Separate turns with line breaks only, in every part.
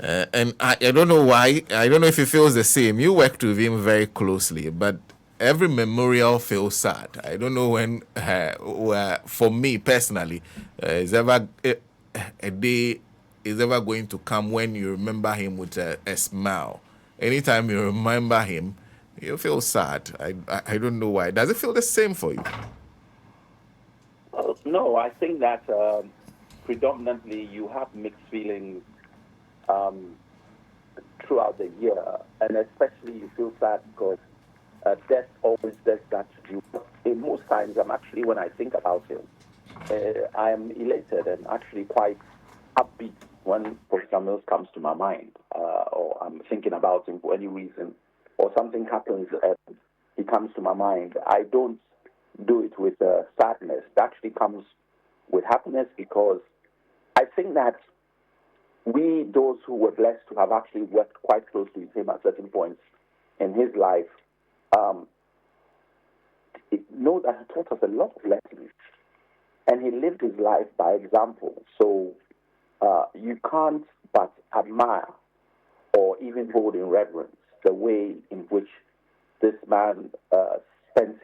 And I don't know why. I don't know if he feels the same. You worked with him very closely, but every memorial feels sad. I don't know when, for me personally, is ever a day is ever going to come when you remember him with a smile. Anytime you remember him, you feel sad. I don't know why. Does it feel the same for you?
Well, no, I think that predominantly you have mixed feelings um, throughout the year, and especially you feel sad because death always does that to you. Most times, I'm actually, when I think about him, I am elated and actually quite upbeat when Professor Mills comes to my mind, or I'm thinking about him for any reason, or something happens and he comes to my mind. I don't do it with sadness. It actually comes with happiness because I think that we, those who were blessed to have actually worked quite closely with him at certain points in his life, um, know that he taught us a lot of lessons. And he lived his life by example. So you can't but admire or even hold in reverence the way in which this man spent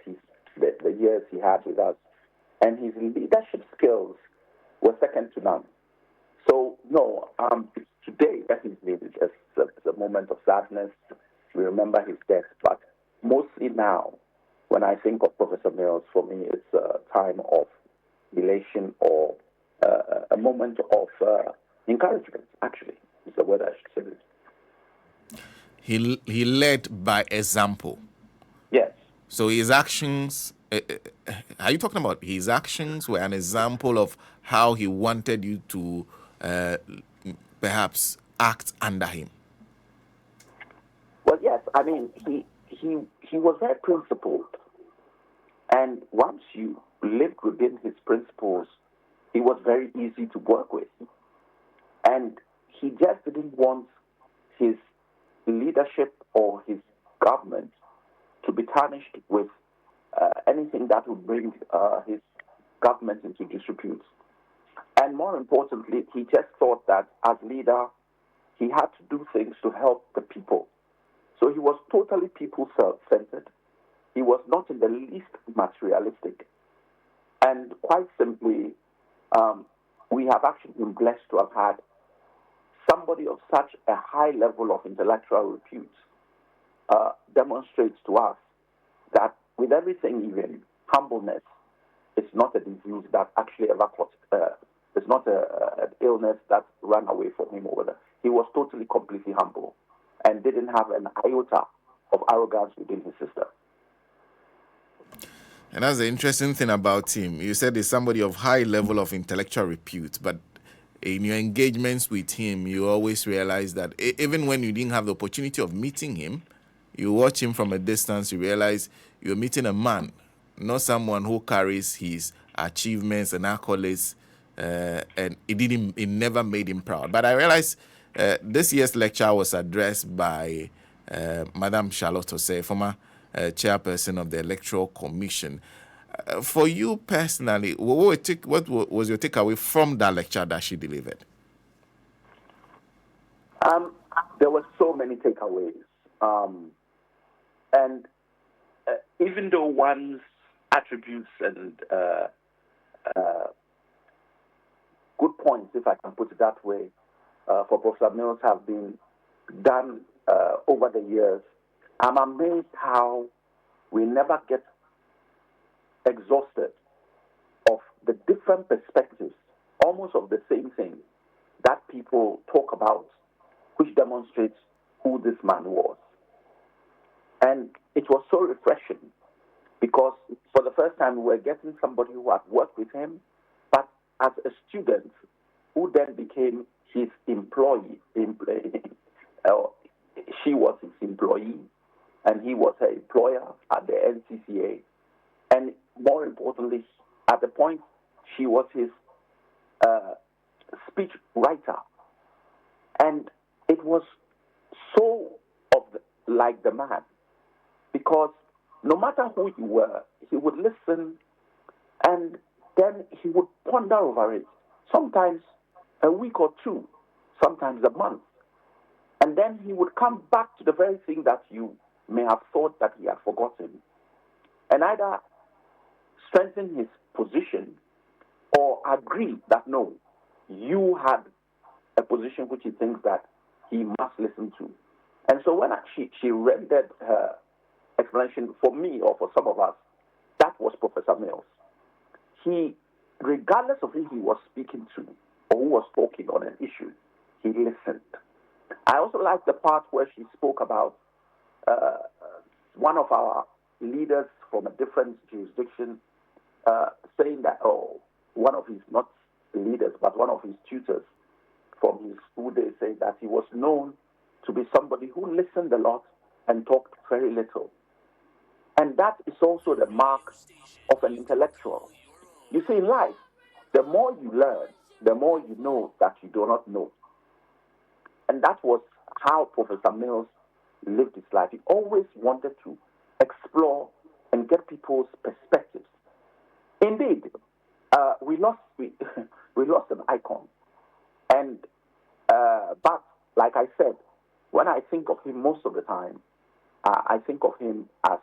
the years he had with us. And his leadership skills were second to none. So, no, today, definitely, it's a moment of sadness. We remember his death. But mostly now, when I think of Professor Mills, for me, it's a time of elation or a moment of encouragement, actually, is the word I should say.
He led by example.
Yes.
So his actions, are you talking about his actions were an example of how he wanted you to uh, perhaps act under him?
Well, yes. I mean, he was very principled. And once you lived within his principles, he was very easy to work with. And he just didn't want his leadership or his government to be tarnished with anything that would bring his government into disrepute. And more importantly, he just thought that as leader, he had to do things to help the people. So he was totally people centered. He was not in the least materialistic. And quite simply, um, we have actually been blessed to have had somebody of such a high level of intellectual repute demonstrates to us that with everything, even humbleness is not a disease that actually ever caught. It's not an illness that ran away from him over there. He was totally, completely humble and didn't have an iota of arrogance within his system.
And that's the interesting thing about him. You said he's somebody of high level of intellectual repute, but in your engagements with him, you always realize that even when you didn't have the opportunity of meeting him, you watch him from a distance, you realize you're meeting a man, not someone who carries his achievements and accolades, and it never made him proud. But I realized this year's lecture was addressed by Madame Charlotte Osei, former chairperson of the Electoral Commission. For you personally, what was your takeaway from that lecture that she delivered?
Um, there were so many takeaways. And even though one's attributes and uh, good points, if I can put it that way, for Professor Mills have been done over the years, I'm amazed how we never get exhausted of the different perspectives, almost of the same thing, that people talk about, which demonstrates who this man was. And it was so refreshing because for the first time we were getting somebody who had worked with him, but as a student who then became his employee. She was his employee, and he was her employer at the NCCA. And more importantly, at the point, she was his uh, speech writer. And it was so like the man because no matter who you were, he would listen and then he would ponder over it. Sometimes a week or two, sometimes a month. And then he would come back to the very thing that you may have thought that he had forgotten, and either strengthen his position or agree that no, you had a position which he thinks that he must listen to. And so when she rendered her explanation for me or for some of us, that was Professor Mills. He, regardless of who he was speaking to or who was talking on an issue, he listened. I also like the part where she spoke about one of our leaders from a different jurisdiction saying that, one of his, not leaders, but one of his tutors from his school days, saying that he was known to be somebody who listened a lot and talked very little. And that is also the mark of an intellectual. You see, in life, the more you learn, the more you know that you do not know. And that was how Professor Mills lived his life. He always wanted to explore and get people's perspectives. Indeed, we lost an icon. And but like I said, when I think of him most of the time, I think of him as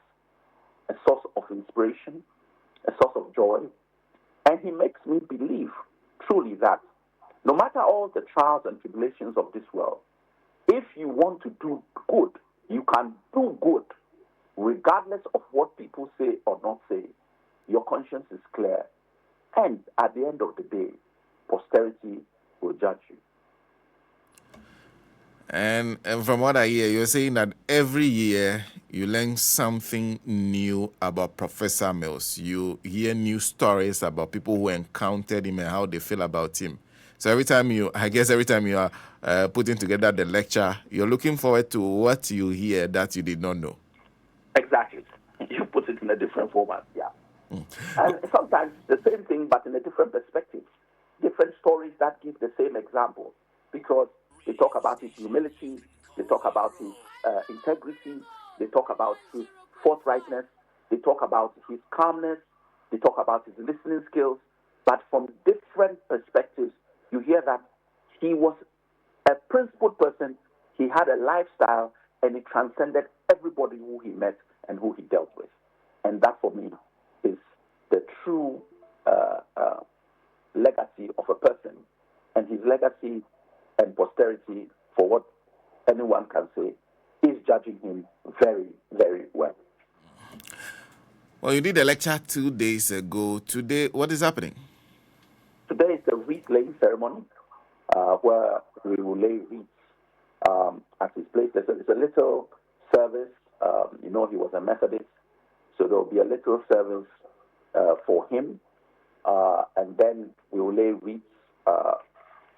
a source of inspiration, a source of joy, and he makes me believe truly that no matter all the trials and tribulations of this world, if you want to do good, you can do good regardless of what people say or not say. Your conscience is clear, and at the end of the day, posterity will judge you.
And from what I hear, you're saying that every year you learn something new about Professor Mills. You hear new stories about people who encountered him and how they feel about him. So every time you are putting together the lecture, you're looking forward to what you hear that you did not know.
Exactly. You put it in a different format, yeah. And sometimes the same thing, but in a different perspective. Different stories that give the same example, because they talk about his humility, they talk about his integrity, they talk about his forthrightness, they talk about his calmness, they talk about his listening skills. But from different perspectives, you hear that he was a principled person, he had a lifestyle, and he transcended everybody who he met and who he dealt with. And that, for me, is the true legacy of a person. And his legacy and posterity, for what anyone can say, is judging him very, very well.
Well, you did a lecture 2 days ago. Today, what is happening?
Today is the wreath laying ceremony, where we will lay wreaths at his place. It's a little service. He was a Methodist, so there will be a little service for him. And then we will lay wreaths,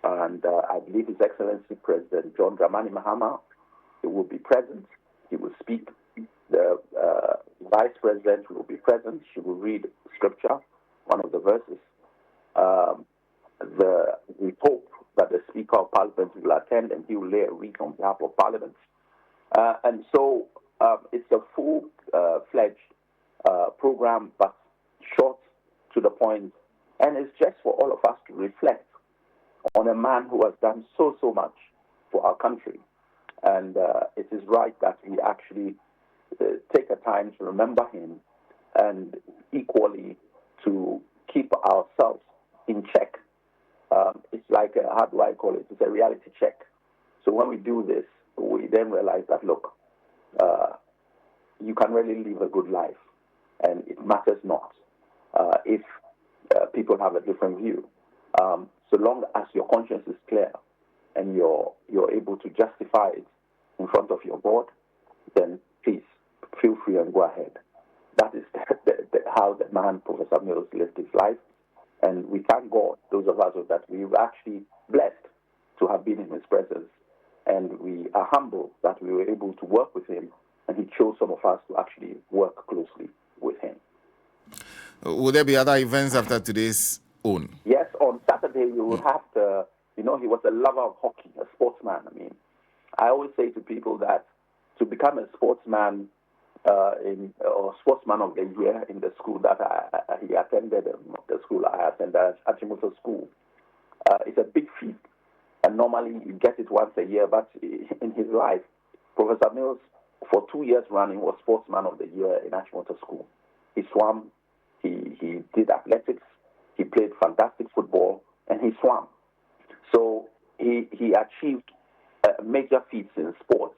and I believe His Excellency President John Dramani Mahama, he will be present. He will speak. The Vice President will be present. She will read scripture, one of the verses. We hope that the Speaker of Parliament will attend, and he will lay a wreath on behalf of Parliament. And so it's a full-fledged program, but short to the point. And it's just for all of us to reflect on a man who has done so much for our country. And it is right that we actually take a time to remember him, and equally to keep ourselves in check. It's like, how do I call it? It's a reality check. So when we do this, we then realize that, look, you can really live a good life, and it matters not if people have a different view. So long as your conscience is clear and you're able to justify it in front of your board, then please feel free and go ahead. That is how the man, Professor Mills, lived his life. And we thank God, those of us that we were actually blessed to have been in his presence. And we are humble that we were able to work with him, and he chose some of us to actually work closely with him.
Will there be other events after today's own?
Yes, on Saturday we will have he was a lover of hockey, a sportsman. I mean, I always say to people that to become a sportsman or sportsman of the year in the school that he attended, the school I attended, Achimuto School, it's a big feat. And normally you get it once a year, but in his life, Professor Mills, for 2 years running, was Sportsman of the Year in Ashwater School. He swam, he did athletics, he played fantastic football, and he swam. So he achieved major feats in sports.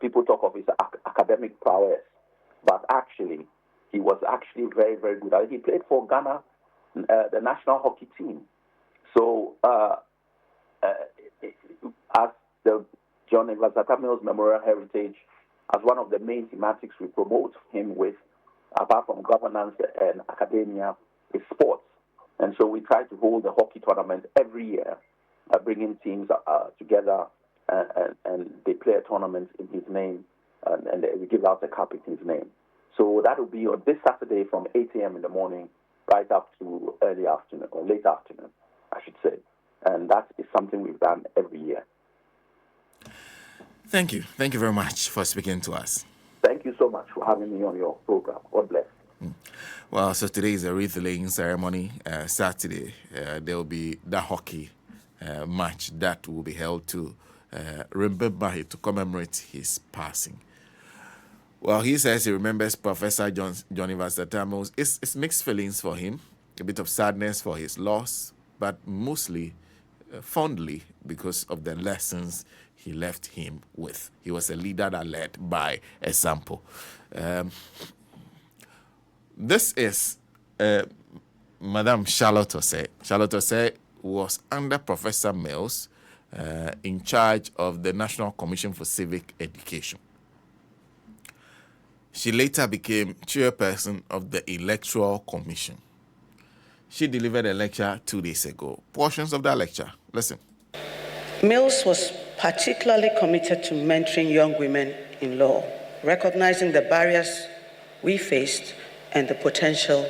People talk of his academic prowess, but actually, he was actually very, very good. He played for Ghana, the national hockey team. So, as the John Segbefia Mills Memorial Heritage, as one of the main thematics we promote him with, apart from governance and academia, is sports. And so we try to hold the hockey tournament every year, bringing teams together, and they play a tournament in his name, and we give out a cup in his name. So that will be on this Saturday from 8 a.m. in the morning right up to early afternoon, or late afternoon, I should say. And that is something we've done every year.
Thank you. Thank you very much for speaking to us.
Thank you so much for having me on your program. God bless.
Well, so today is a wreath laying ceremony. Saturday, there will be the hockey match that will be held to remember him, to commemorate his passing. Well, he says he remembers Professor John Segbefia Mills. It's mixed feelings for him, a bit of sadness for his loss, but mostly fondly because of the lessons he left him with. He was a leader that led by example. This is Madame Charlotte Osei. Charlotte Osei was under Professor Mills in charge of the National Commission for Civic Education. She later became chairperson of the Electoral Commission. She delivered a lecture 2 days ago. Portions of that lecture. Listen.
Mills was particularly committed to mentoring young women in law, recognizing the barriers we faced and the potential